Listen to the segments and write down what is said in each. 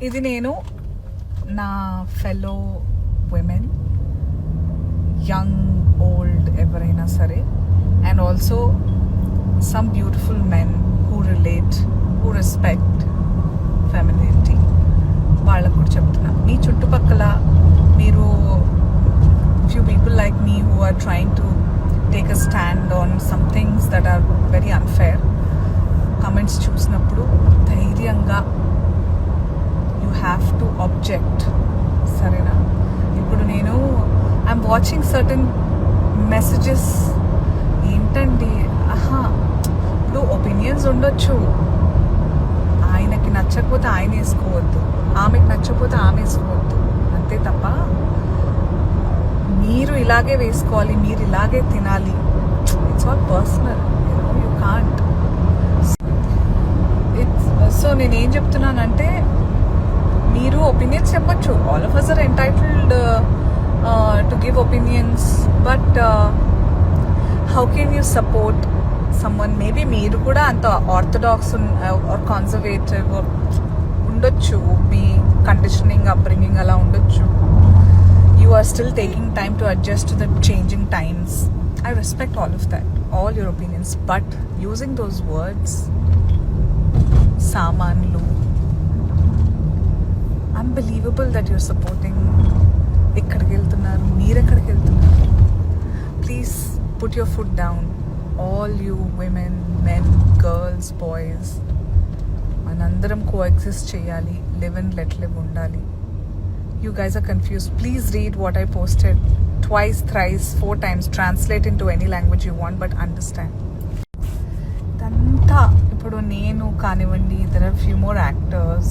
ఇది నేను నా ఫెలో విమెన్, యంగ్ ఓల్డ్ ఎవరైనా సరే, and also some beautiful men who relate, who respect femininity, వాళ్ళకు కూడా చెప్తున్నా. మీ చుట్టుపక్కల మీరు few people like me who are trying to take a stand on some things that are very unfair, comments చూసినప్పుడు ధైర్యంగా you have to object. సరేనా? ఇప్పుడు నేను ఐఎమ్ వాచింగ్ సర్టన్ మెసేజెస్. ఏంటండి, ఇప్పుడు ఒపీనియన్స్ ఉండొచ్చు, ఆయనకి నచ్చకపోతే ఆయన వేసుకోవద్దు, ఆమెకి నచ్చకపోతే ఆమె వేసుకోవద్దు, అంతే తప్ప మీరు ఇలాగే వేసుకోవాలి, మీరు ఇలాగే తినాలి. It's all personal, you can't. So నేనేం చెప్తున్నానంటే, మీరు ఒపీనియన్స్ చెప్పచ్చు. All of us are entitled to give opinions, but how can you support someone? Maybe మీరు కూడా అంత ఆర్థడాక్స్ ఆర్ కన్జర్వేటివ్ ఉండొచ్చు, మీ కండిషనింగ్ అప్బ్రింగింగ్ అలా ఉండొచ్చు. You are still taking time to adjust to the changing times. I respect all of that, all your opinions, but using those words, samanlu, unbelievable that you're supporting. ekkadiki veltunnaru, meer ekkadiki veltunnaru. Please put your foot down, all you women, men, girls, boys. manandaram coexist cheyali, live and let live undali. You guys are confused. Please read what I posted twice, thrice, 4 times. Translate into any language you want, but understand. Danta ippudu nenu kanivandi, there are few more actors,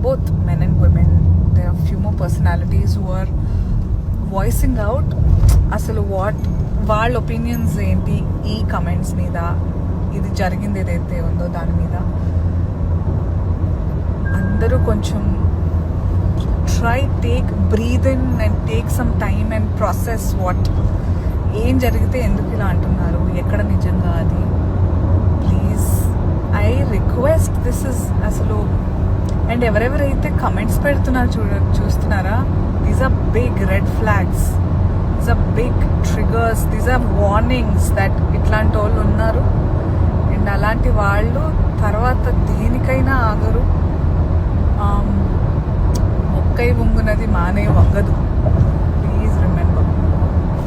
both men and women. There are few more personalities who are voicing out asalu what వాళ్ళ opinions ఏంటి ఈ comments మీద, ఇది జరిగింది ఏదైతే ఉందో దాని మీద. అందరూ కొంచెం breathe in and take some time and process what ఏం జరిగితే ఎందుకు ఇలా అంటున్నారు, ఎక్కడ నిజంగా అది. Please I request, this is అసలు. అండ్ ఎవరెవరైతే కమెంట్స్ పెడుతున్నారు చూస్తున్నారా, these are big red flags, these are big triggers, these are warnings that ఇట్లాంటి వాళ్ళు ఉన్నారు. అండ్ అలాంటి వాళ్ళు తర్వాత దేనికైనా ఆగరు. మొక్కై వంగునది మానే వంగదు.